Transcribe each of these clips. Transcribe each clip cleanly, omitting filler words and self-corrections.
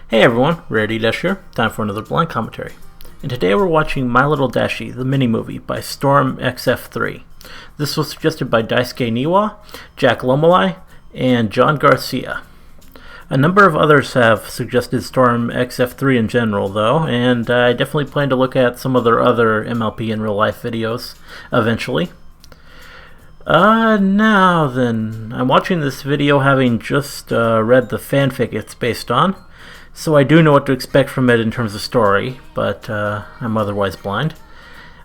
Hey everyone, Rarity Dash here, time for another blind commentary. And today we're watching My Little Dashie, the mini-movie by Storm XF3. This was suggested by Daisuke Niwa, Jack Lomelai, and John Garcia. A number of others have suggested Storm XF3 in general though, and I definitely plan to look at some of their other MLP in real life videos eventually. Now then, I'm watching this video having just read the fanfic it's based on. So I do know what to expect from it in terms of story, but I'm otherwise blind.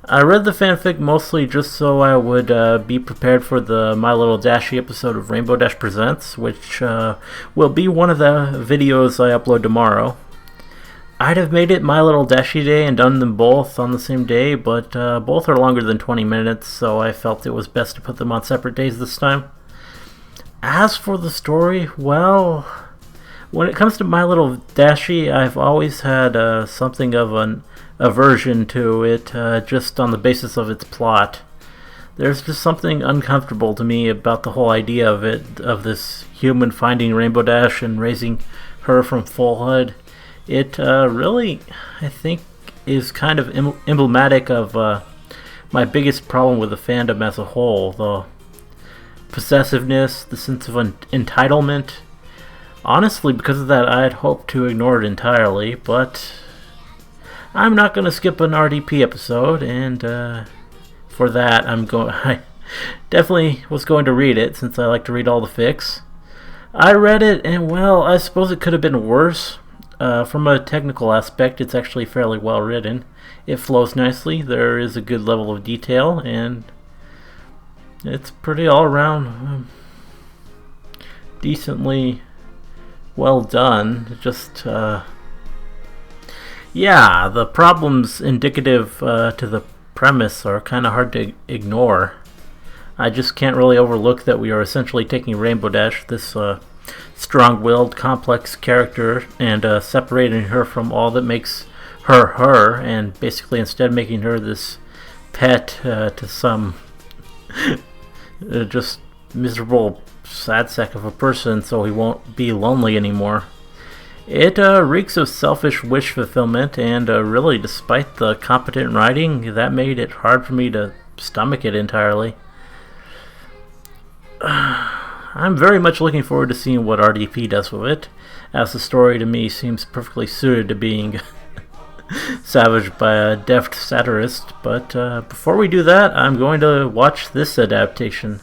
I read the fanfic mostly just so I would be prepared for the My Little Dashie episode of Rainbow Dash Presents, which will be one of the videos I upload tomorrow. I'd have made it My Little Dashie Day and done them both on the same day, but both are longer than 20 minutes, so I felt it was best to put them on separate days this time. As for the story, well, when it comes to My Little Dashie, I've always had something of an aversion to it, just on the basis of its plot. There's just something uncomfortable to me about the whole idea of it, of this human finding Rainbow Dash and raising her from full HUD. It really, I think, is kind of emblematic of my biggest problem with the fandom as a whole. The possessiveness, the sense of entitlement. Honestly, because of that, I'd hoped to ignore it entirely, but I'm not going to skip an RDP episode, and for that, I definitely was going to read it, since I like to read all the fics. I read it, and well, I suppose it could have been worse. From a technical aspect, it's actually fairly well written. It flows nicely, there is a good level of detail, and it's pretty all around decently well done. Just yeah, the problems indicative to the premise are kind of hard to ignore. I just can't really overlook that we are essentially taking Rainbow Dash, this strong-willed, complex character, and separating her from all that makes her her, and basically instead making her this pet to some just miserable sad sack of a person so he won't be lonely anymore. It reeks of selfish wish fulfillment, and really, despite the competent writing, that made it hard for me to stomach it entirely. I'm very much looking forward to seeing what RDP does with it, as the story to me seems perfectly suited to being savaged by a deft satirist. But before we do that, I'm going to watch this adaptation,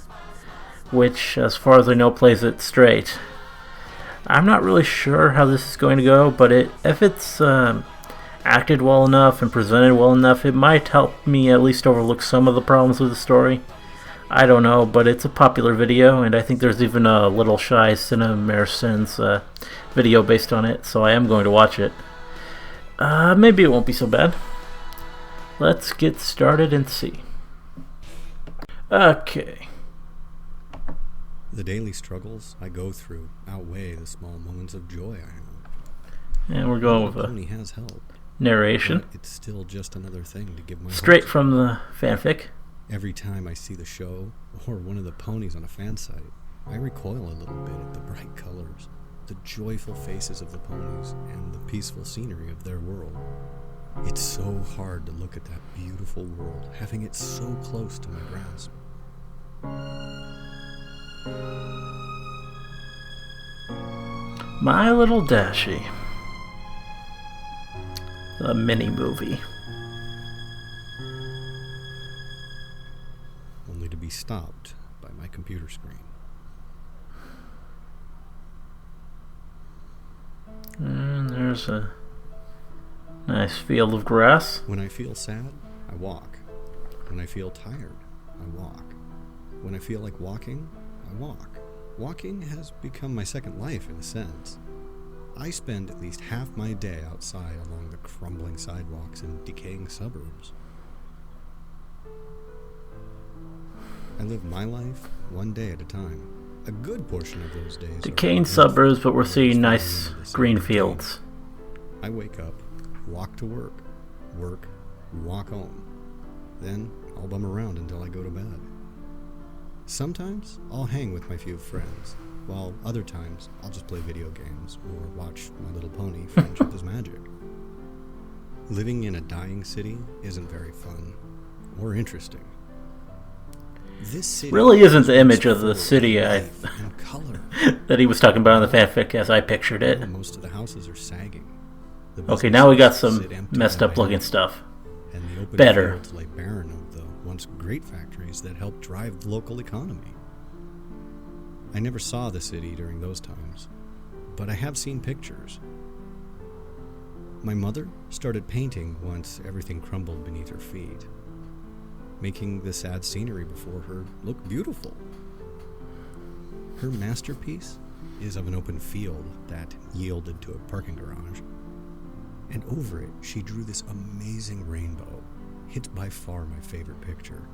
which, as far as I know, plays it straight. I'm not really sure how this is going to go, but if it's acted well enough and presented well enough, it might help me at least overlook some of the problems with the story. I don't know, but it's a popular video, and I think there's even a Little Shy Cinemerson's video based on it, so I am going to watch it. Maybe it won't be so bad. Let's get started and see. Okay. The daily struggles I go through outweigh the small moments of joy I have. And we're going with a pony has help. Narration. But it's still just another thing to give my straight from the fanfic. Every time I see the show or one of the ponies on a fan site, I recoil a little bit at the bright colors, the joyful faces of the ponies, and the peaceful scenery of their world. It's so hard to look at that beautiful world, having it so close to my grasp. My Little Dashie, the mini-movie. Only to be stopped by my computer screen. And there's a nice field of grass. When I feel sad, I walk. When I feel tired, I walk. When I feel like walking, I walk. Walking has become my second life in a sense. I spend at least half my day outside along the crumbling sidewalks and decaying suburbs. I live my life one day at a time. A good portion of those days decaying suburbs, but we're seeing nice green fields. I wake up, walk to work, walk home. Then I'll bum around until I go to bed. Sometimes I'll hang with my few friends, while other times I'll just play video games or watch My Little Pony Friendship is Magic. Living in a dying city isn't very fun or interesting. This city really isn't the image of the city and color. that he was talking about in the fanfic as I pictured it. Most of the houses are sagging. Okay, now we got some messed up looking stuff. And the open Better. fields lay barren of the once great factories that helped drive the local economy. I never saw the city during those times, but I have seen pictures. My mother started painting once everything crumbled beneath her feet, making the sad scenery before her look beautiful. Her masterpiece is of an open field that yielded to a parking garage, and over it she drew this amazing rainbow. It's by far my favorite picture.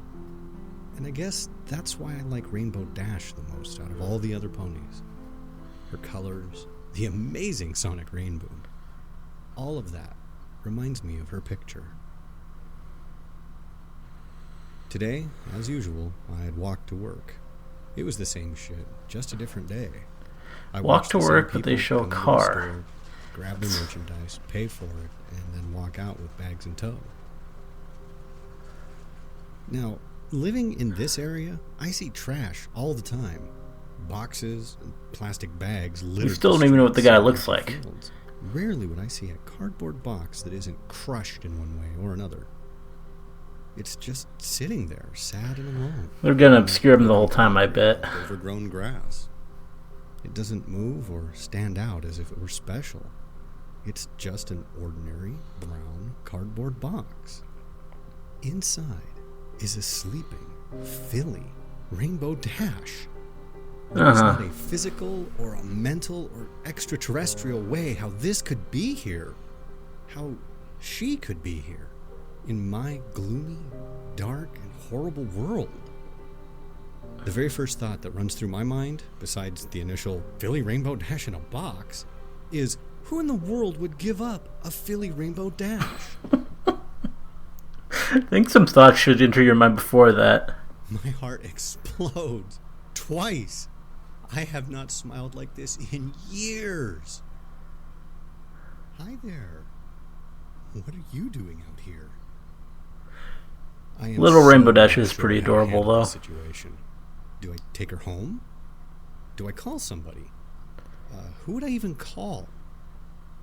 And I guess that's why I like Rainbow Dash the most out of all the other ponies. Her colors, the amazing sonic rain boom. All of that reminds me of her picture. Today, as usual, I had walked to work. It was the same shit, just a different day. I Walk to watched the same work, but they people show a come into the car. store, grab their merchandise, pay for it, and then walk out with bags in tow. Now, living in this area, I see trash all the time. Boxes and plastic bags littered. You still don't even know what the guy looks like. Fields. Rarely would I see a cardboard box that isn't crushed in one way or another. It's just sitting there, sad and alone. They're gonna obscure him the whole time, I bet. Overgrown grass. It doesn't move or stand out as if it were special. It's just an ordinary brown cardboard box. Inside is a sleeping, filly Rainbow Dash. There's not a physical or a mental or extraterrestrial way how this could be here. How she could be here. In my gloomy, dark, and horrible world. The very first thought that runs through my mind, besides the initial filly Rainbow Dash in a box, is who in the world would give up a filly Rainbow Dash? I think some thoughts should enter your mind before that. My heart explodes. Twice. I have not smiled like this in years. Hi there. What are you doing out here? I am Little Rainbow Dash not is sure pretty how to adorable, handle though. this situation. Do I take her home? Do I call somebody? Who would I even call?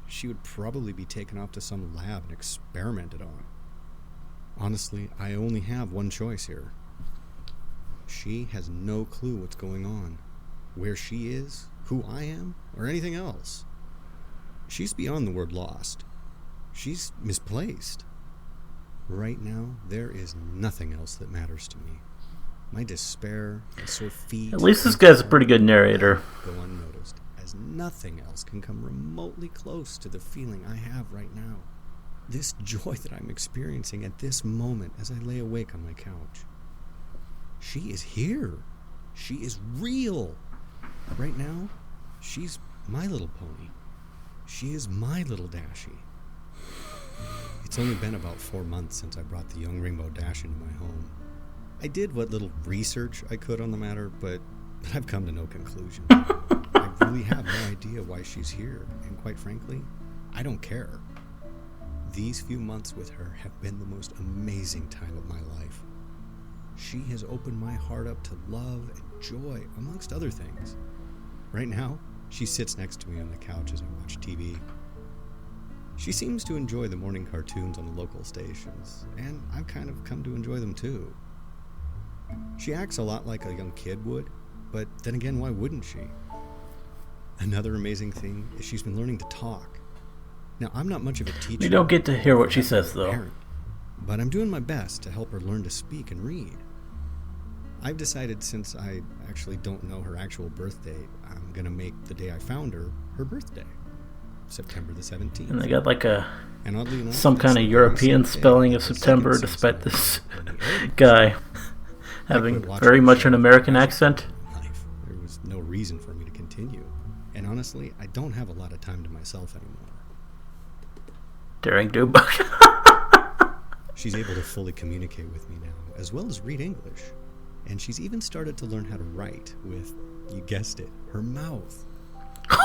She would probably be taken off to some lab and experimented on. Honestly, I only have one choice here. She has no clue what's going on, where she is, who I am, or anything else. She's beyond the word lost. She's misplaced. Right now, there is nothing else that matters to me. My despair, my sore feet... At least this guy's a pretty good narrator. ...go unnoticed, as nothing else can come remotely close to the feeling I have right now. This joy that I'm experiencing at this moment as I lay awake on my couch. She is here. She is real. Right now, she's my little pony. She is my little Dashie. It's only been about 4 months since I brought the young Rainbow Dash into my home. I did what little research I could on the matter, but I've come to no conclusion. I really have no idea why she's here, and quite frankly, I don't care. These few months with her have been the most amazing time of my life. She has opened my heart up to love and joy, amongst other things. Right now, she sits next to me on the couch as I watch TV. She seems to enjoy the morning cartoons on the local stations, and I've kind of come to enjoy them too. She acts a lot like a young kid would, but then again, why wouldn't she? Another amazing thing is she's been learning to talk. Now, I'm not much of a teacher. You don't get to hear what she says, though. Parent, but I'm doing my best to help her learn to speak and read. I've decided, since I actually don't know her actual birth date, I'm going to make the day I found her her birthday, September the 17th. And they got like And oddly enough, some kind of European spelling of September, despite this guy having very much an American accent. There was no reason for me to continue. And honestly, I don't have a lot of time to myself anymore. Daring Dubak. She's able to fully communicate with me now, as well as read English. And she's even started to learn how to write with You guessed it, her mouth.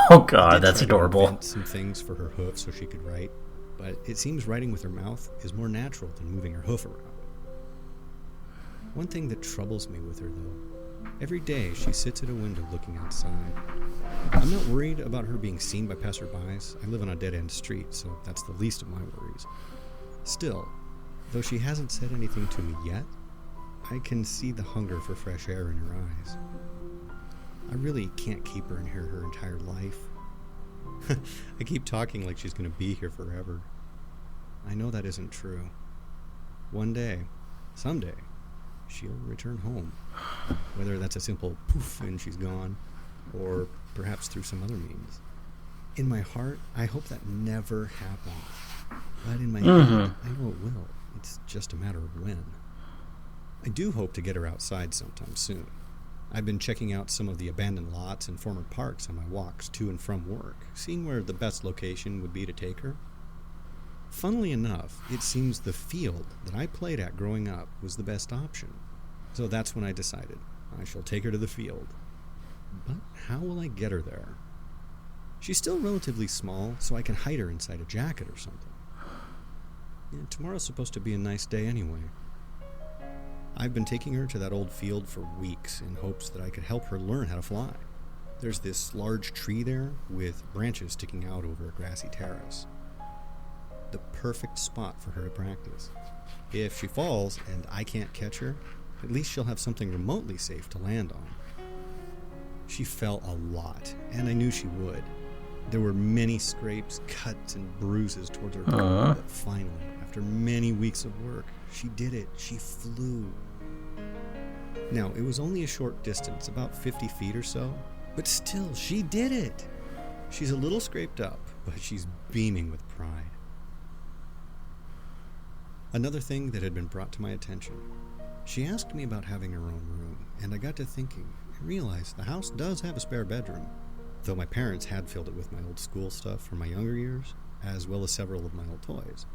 Oh God, that's adorable. Invent some things for her hoof so she could write, but it seems writing with her mouth is more natural than moving her hoof around. One thing that troubles me with her, though, every day she sits at a window looking outside. I'm not worried about her being seen by passerbys. I live on a dead-end street, so that's the least of my worries. Still, though she hasn't said anything to me yet, I can see the hunger for fresh air in her eyes. I really can't keep her in here her entire life. I keep talking like she's going to be here forever. I know that isn't true. One day, someday, she'll return home. Whether that's a simple poof and she's gone, or perhaps through some other means. In my heart, I hope that never happens. But in my head, I know it will. It's just a matter of when. I do hope to get her outside sometime soon. I've been checking out some of the abandoned lots and former parks on my walks to and from work, seeing where the best location would be to take her. Funnily enough, it seems the field that I played at growing up was the best option. So that's when I decided I shall take her to the field. But how will I get her there? She's still relatively small, so I can hide her inside a jacket or something. Yeah, tomorrow's supposed to be a nice day anyway. I've been taking her to that old field for weeks in hopes that I could help her learn how to fly. There's this large tree there with branches sticking out over a grassy terrace. The perfect spot for her to practice. If she falls and I can't catch her, at least she'll have something remotely safe to land on. She fell a lot, and I knew she would. There were many scrapes, cuts, and bruises towards her toe, but finally, after many weeks of work, she did it. She flew. Now, it was only a short distance, about 50 feet or so, but still, she did it. She's a little scraped up, but she's beaming with pride. Another thing that had been brought to my attention. She asked me about having her own room, and I got to thinking and realized the house does have a spare bedroom, though my parents had filled it with my old school stuff from my younger years, as well as several of my old toys.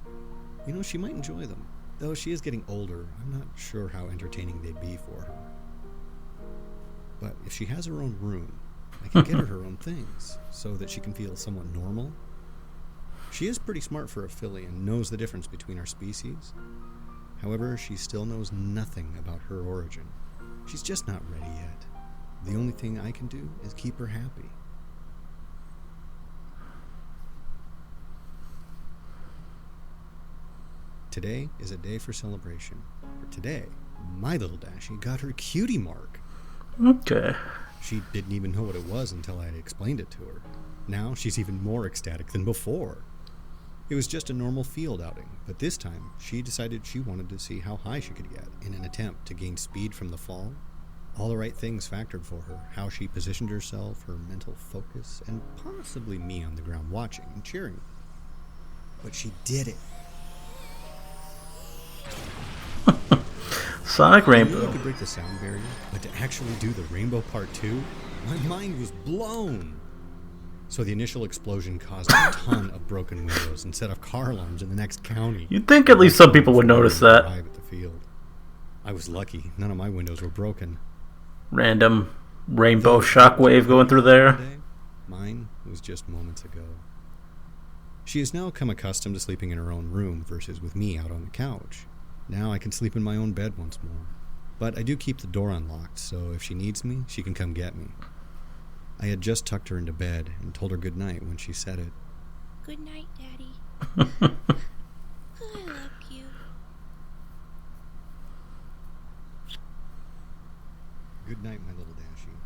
You know, she might enjoy them. Though she is getting older, I'm not sure how entertaining they'd be for her. But if she has her own room, I can get her own things, so that she can feel somewhat normal. She is pretty smart for a filly and knows the difference between our species. However, she still knows nothing about her origin. She's just not ready yet. The only thing I can do is keep her happy. Today is a day for celebration. For today, my little Dashie got her cutie mark. Okay. She didn't even know what it was until I had explained it to her. Now she's even more ecstatic than before. It was just a normal field outing, but this time she decided she wanted to see how high she could get in an attempt to gain speed from the fall. All the right things factored for her, how she positioned herself, her mental focus, and possibly me on the ground watching and cheering. But she did it. Sonic Rainbow. I knew I could break the sound barrier, but to actually do the Rainbow Part 2, my mind was blown. So the initial explosion caused a ton of broken windows and set off car alarms in the next county. You'd think at least some people would notice that. At the field. I was lucky. None of my windows were broken. Random rainbow shockwave going through there. Mine was just moments ago. She has now come accustomed to sleeping in her own room versus with me out on the couch. Now I can sleep in my own bed once more. But I do keep the door unlocked, so if she needs me, she can come get me. I had just tucked her into bed and told her good night when she said it. Good night, Daddy. I love you. Good night, my little Dashie.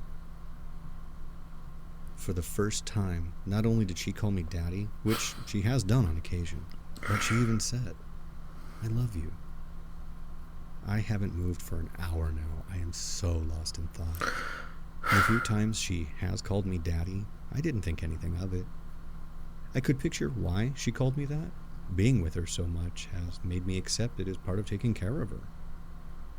For the first time, not only did she call me Daddy, which she has done on occasion, but she even said, I love you. I haven't moved for an hour now. I am so lost in thought. The few times she has called me Daddy, I didn't think anything of it. I could picture why she called me that. Being with her so much has made me accept it as part of taking care of her.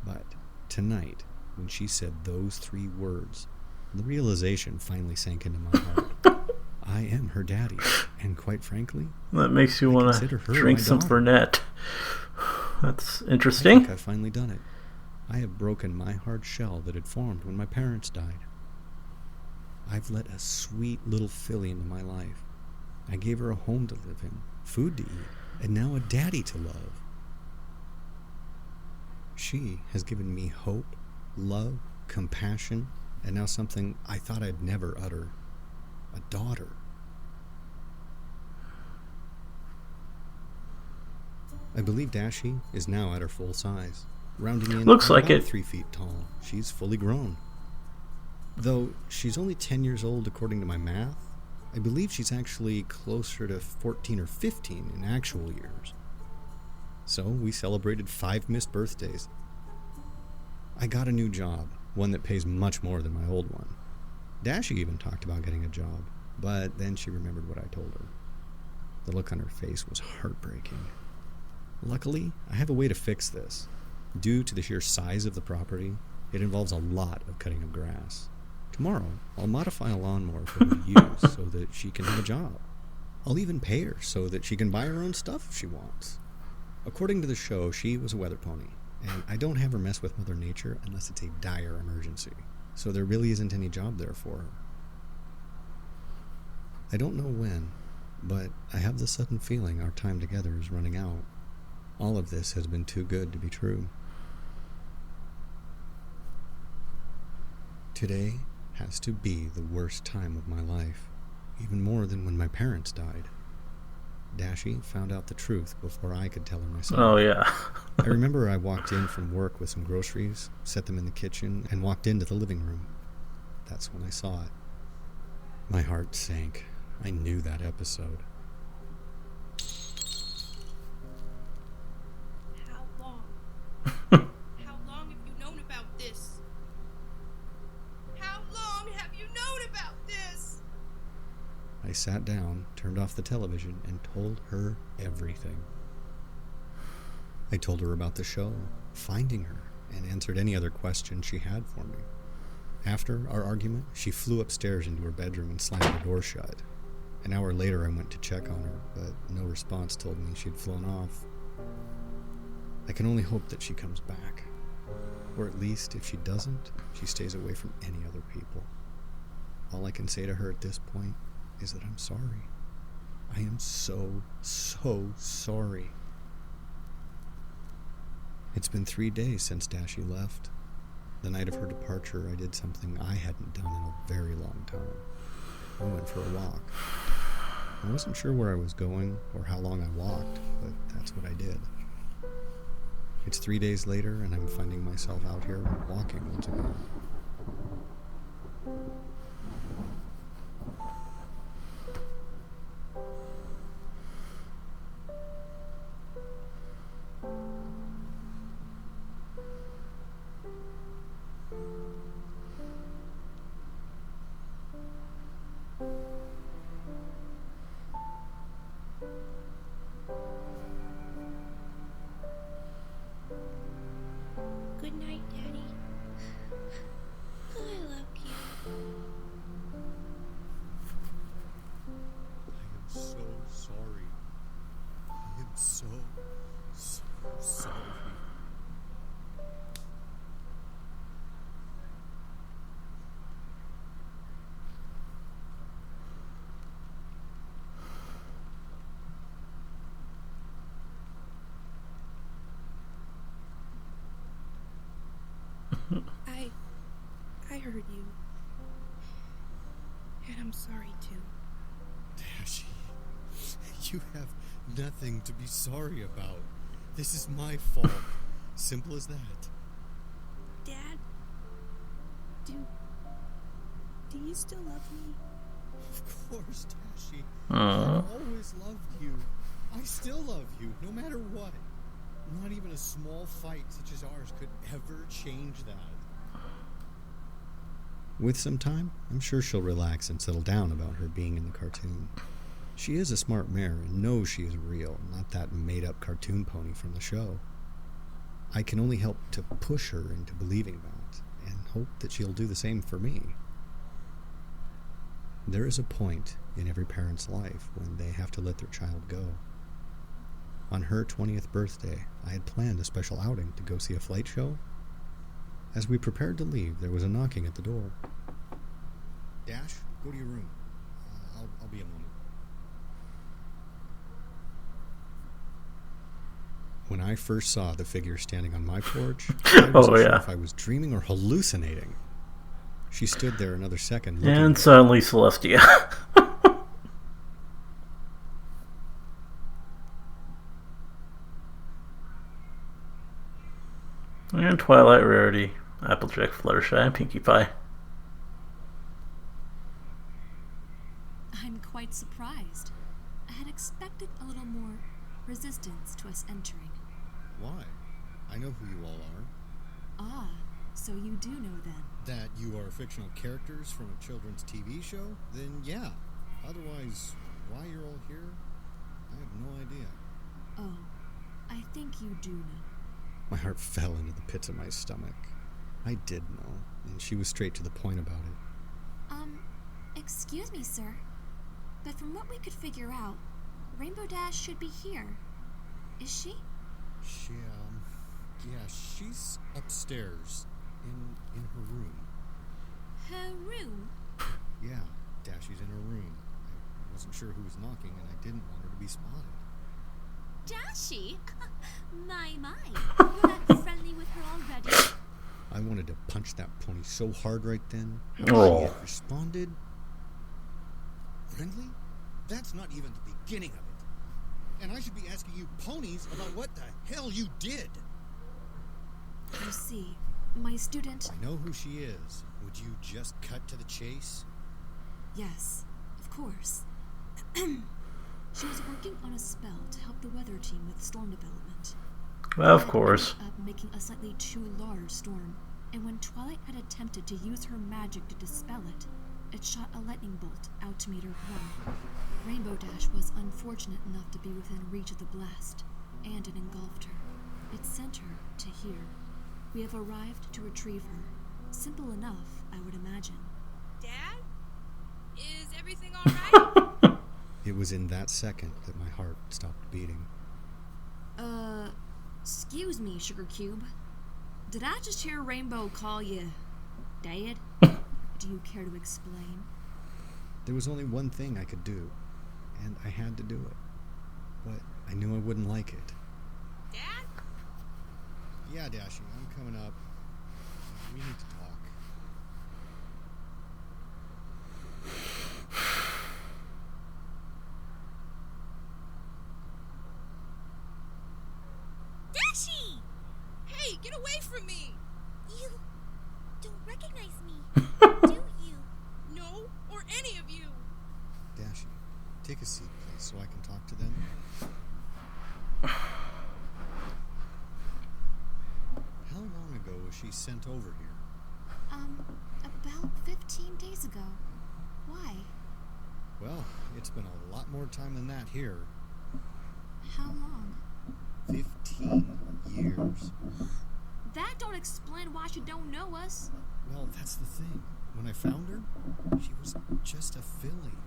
But tonight, when she said those 3 words, the realization finally sank into my heart. I am her daddy, and quite frankly, that makes you want to drink some Fernet. That's interesting. I think I've finally done it. I have broken my hard shell that had formed when my parents died. I've let a sweet little filly into my life. I gave her a home to live in, food to eat, and now a daddy to love. She has given me hope, love, compassion, and now something I thought I'd never utter. A daughter. I believe Dashie is now at her full size, rounding in Looks like about it. 3 feet tall. She's fully grown. Though she's only 10 years old according to my math, I believe she's actually closer to 14 or 15 in actual years. So we celebrated 5 missed birthdays. I got a new job, one that pays much more than my old one. Dashie even talked about getting a job, but then she remembered what I told her. The look on her face was heartbreaking. Luckily, I have a way to fix this. Due to the sheer size of the property, it involves a lot of cutting of grass. Tomorrow, I'll modify a lawnmower for her to use so that she can have a job. I'll even pay her so that she can buy her own stuff if she wants. According to the show, she was a weather pony, and I don't have her mess with Mother Nature unless it's a dire emergency, so there really isn't any job there for her. I don't know when, but I have the sudden feeling our time together is running out. All of this has been too good to be true. Today has to be the worst time of my life, even more than when my parents died. Dashie found out the truth before I could tell her myself. Oh, yeah. I remember I walked in from work with some groceries, set them in the kitchen, and walked into the living room. That's when I saw it. My heart sank. I knew that episode. How long? How long have you known about this? How long have you known about this? I sat down, turned off the television, and told her everything. I told her about the show, finding her, and answered any other questions she had for me. After our argument, she flew upstairs into her bedroom and slammed the door shut. An hour later, I went to check on her, but no response told me she'd flown off. I can only hope that she comes back. Or at least, if she doesn't, she stays away from any other people. All I can say to her at this point is that I'm sorry. I am so sorry. It's been 3 days since Dashie left. The night of her departure, I did something I hadn't done in a very long time. I went for a walk. I wasn't sure where I was going or how long I walked, but that's what I did. It's 3 days later, and I'm finding myself out here walking once again. Good night, Daddy. I love you. I am so sorry. I am so sorry. I heard you. And I'm sorry too. Dashie, you have nothing to be sorry about. This is my fault. Simple as that. Dad, do you still love me? Of course, Dashie. Aww. I've always loved you. I still love you, no matter what. Not even a small fight such as ours could ever change that. With some time, I'm sure she'll relax and settle down about her being in the cartoon. She is a smart mare and knows she is real, not that made-up cartoon pony from the show. I can only help to push her into believing that, and hope that she'll do the same for me. There is a point in every parent's life when they have to let their child go. On her 20th birthday, I had planned a special outing to go see a flight show. As we prepared to leave, there was a knocking at the door. Dash, go to your room. I'll be a moment. When I first saw the figure standing on my porch, I wasn't sure if I was dreaming or hallucinating. She stood there another second looking and suddenly Celestia. And Twilight, Rarity, Applejack, Fluttershy, and Pinkie Pie. I'm quite surprised. I had expected a little more resistance to us entering. Why? I know who you all are. Ah, so you do know then. That you are fictional characters from a children's TV show? Then yeah. Otherwise, why you're all here? I have no idea. Oh, I think you do know. My heart fell into the pits of my stomach. I did know, and she was straight to the point about it. Excuse me, sir, but from what we could figure out, Rainbow Dash should be here. Is she? Yeah, she's upstairs, in her room. Her room? Yeah, Dashie's in her room. I wasn't sure who was knocking, and I didn't want her to be spotted. Dashie? My, you're that friendly with her already? I wanted to punch that pony so hard right then. How she had responded. Friendly? That's not even the beginning of it. And I should be asking you ponies about what the hell you did. You see, my student... I know who she is. Would you just cut to the chase? Yes, of course. She was working on a spell to help the weather team with storm development. Of course. Ended up making a slightly too large storm, and when Twilight had attempted to use her magic to dispel it, it shot a lightning bolt out to meet her home. Rainbow Dash was unfortunate enough to be within reach of the blast, and it engulfed her. It sent her to here. We have arrived to retrieve her. Simple enough, I would imagine. Dad? Is everything alright? It was in that second that my heart stopped beating. Excuse me, Sugar Cube. Did I just hear Rainbow call you Dad? Do you care to explain? There was only one thing I could do, and I had to do it. But I knew I wouldn't like it. Dad? Yeah, Dashie, I'm coming up. We need to talk. Dashie! Hey, get away from me! You don't recognize me, do you? No, or any of you! Dashie, take a seat, please, so I can talk to them. How long ago was she sent over here? About 15 days ago. Why? Well, it's been a lot more time than that here. How long? 15 years. That don't explain why she don't know us. Well, that's the thing. When I found her, she was just a filly.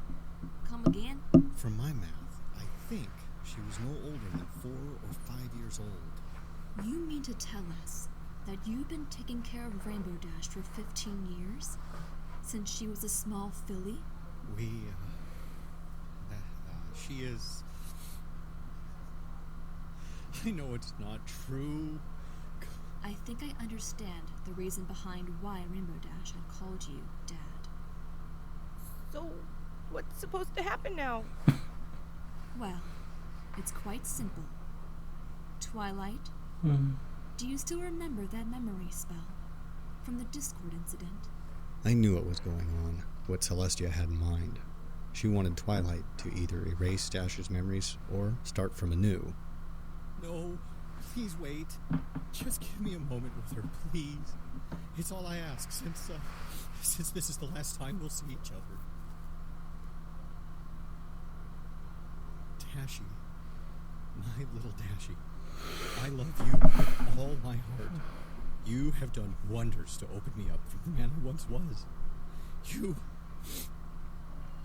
Come again? From my math, I think she was no older than 4 or 5 years old. You mean to tell us that you've been taking care of Rainbow Dash for 15 years? Since she was a small filly? She is... I know it's not true. I think I understand the reason behind why Rainbow Dash had called you Dad. So, what's supposed to happen now? Well, it's quite simple. Twilight, do you still remember that memory spell from the Discord incident? I knew what was going on, what Celestia had in mind. She wanted Twilight to either erase Dash's memories or start from anew. No, please wait. Just give me a moment with her, please. It's all I ask since this is the last time we'll see each other. Dashie, my little Dashie, I love you with all my heart. You have done wonders to open me up from the man I once was.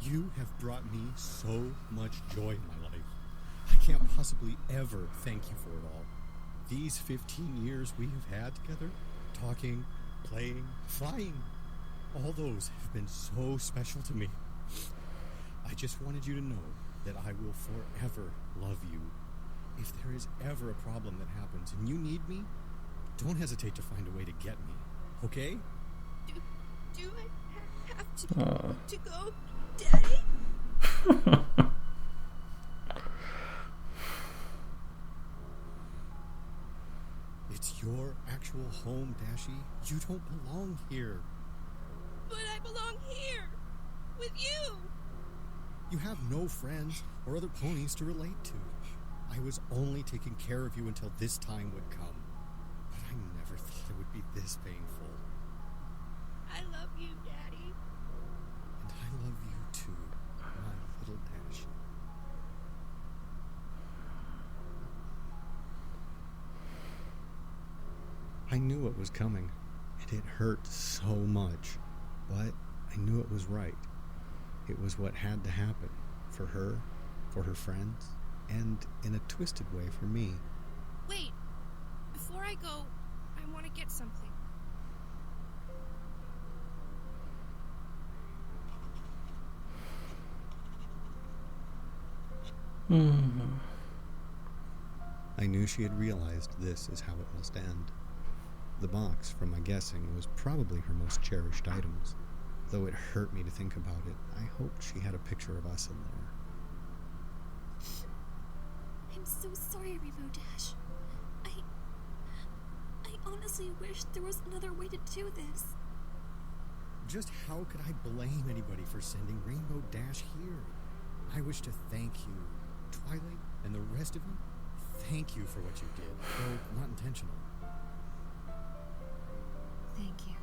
You have brought me so much joy in my life. I can't possibly ever thank you for it all. These 15 years we have had together, talking, playing, flying, All those have been so special to me. I just wanted you to know that I will forever love you. If there is ever a problem that happens and you need me, don't hesitate to find a way to get me, okay? Do I have to go, Daddy? It's your actual home, Dashie. You don't belong here. But I belong here, with you. You have no friends or other ponies to relate to. I was only taking care of you until this time would come. But I never thought it would be this painful. I love you, Daddy. And I love you too, my little Dashie. I knew what was coming, and it hurt so much. But I knew it was right. It was what had to happen. For her, for her friends, and in a twisted way for me. Wait. Before I go, I want to get something. I knew she had realized this is how it must end. The box, from my guessing, was probably her most cherished items. Though it hurt me to think about it, I hoped she had a picture of us in there. I'm so sorry, Rainbow Dash. I honestly wish there was another way to do this. Just how could I blame anybody for sending Rainbow Dash here? I wish to thank you, Twilight, and the rest of you. Thank you for what you did, though not intentional. Thank you.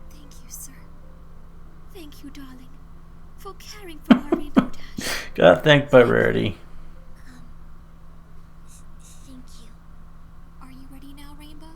Thank you, sir. Thank you, darling, for caring for our Rainbow Dash. Got thanked by Rarity. Thank you. Are you ready now, Rainbow?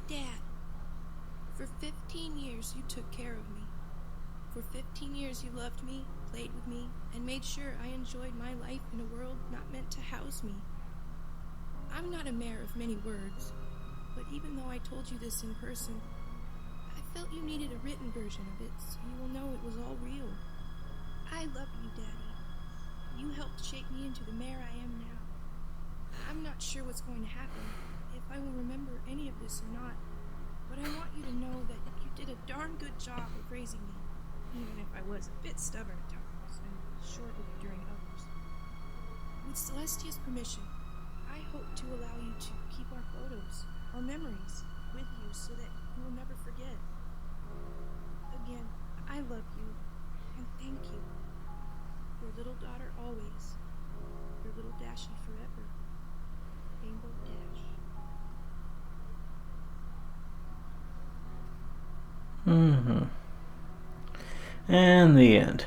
Dad, for 15 years you took care of me. For 15 years you loved me, played with me, and made sure I enjoyed my life in a world not meant to house me. I'm not a mare of many words, but even though I told you this in person, I felt you needed a written version of it so you will know it was all real. I love you, Daddy. You helped shape me into the mare I am now. I'm not sure what's going to happen, if I will remember any of this or not, but I want you to know that you did a darn good job of raising me, even if I was a bit stubborn at times and short-lived during others. With Celestia's permission, I hope to allow you to keep our photos, our memories, with you so that you will never forget. Again, I love you, and thank you. Your little daughter always. Your little Dashie forever. Rainbow Dash. And the end.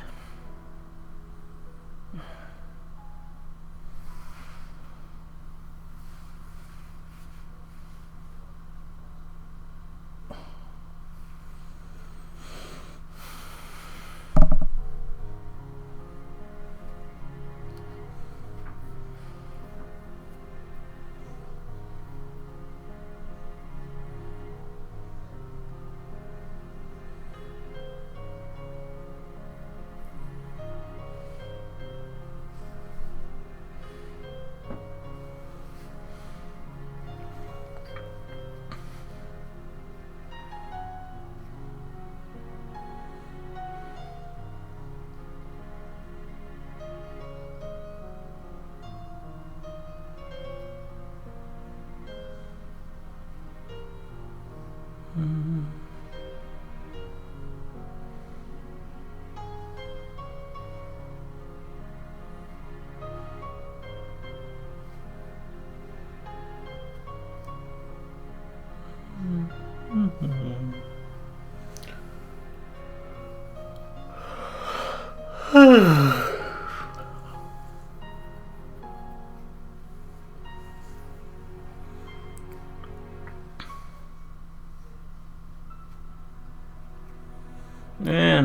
And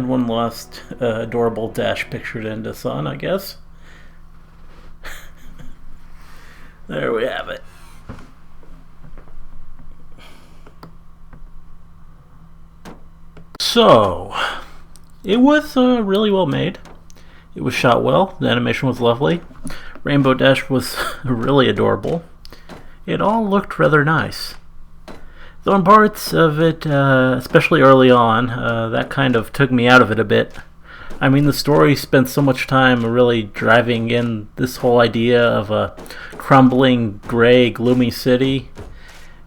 one last adorable Dash picture to end us on, I guess. There we have it. So, it was really well made. It was shot well. The animation was lovely. Rainbow Dash was really adorable. It all looked rather nice. Though in parts of it, especially early on, that kind of took me out of it a bit. I mean, the story spent so much time really driving in this whole idea of a crumbling, gray, gloomy city,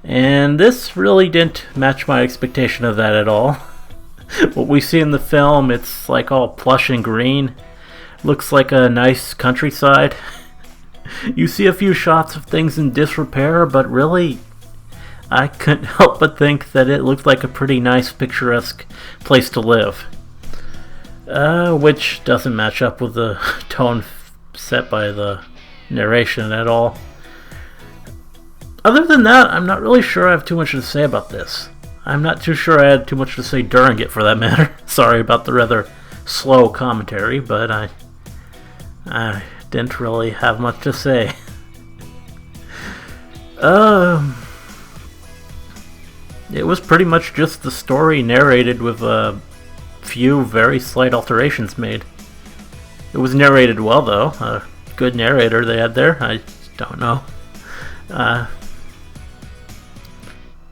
and this really didn't match my expectation of that at all. What we see in the film, it's like all plush and green. Looks like a nice countryside. You see a few shots of things in disrepair, but really, I couldn't help but think that it looked like a pretty nice, picturesque place to live. Which doesn't match up with the tone set by the narration at all. Other than that, I'm not really sure I have too much to say about this. I'm not too sure I had too much to say during it, for that matter. Sorry about the rather slow commentary, but I didn't really have much to say. It was pretty much just the story narrated with a few very slight alterations made. It was narrated well, though. A good narrator they had there. I don't know.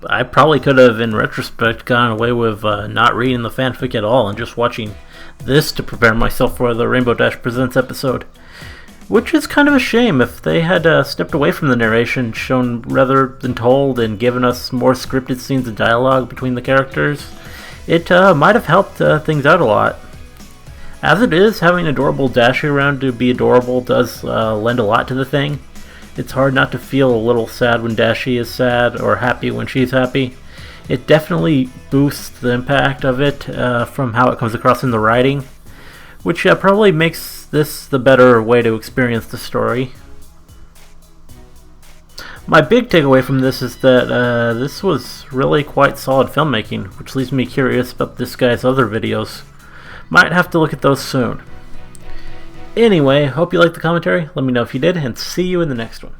I probably could have, in retrospect, gone away with not reading the fanfic at all and just watching this to prepare myself for the Rainbow Dash Presents episode. Which is kind of a shame. If they had stepped away from the narration, shown rather than told, and given us more scripted scenes of dialogue between the characters, it might have helped things out a lot. As it is, having adorable Dashie around to be adorable does lend a lot to the thing. It's hard not to feel a little sad when Dashie is sad, or happy when she's happy. It definitely boosts the impact of it from how it comes across in the writing, which probably makes this the better way to experience the story. My big takeaway from this is that this was really quite solid filmmaking, which leaves me curious about this guy's other videos. Might have to look at those soon. Anyway, hope you liked the commentary. Let me know if you did, and see you in the next one.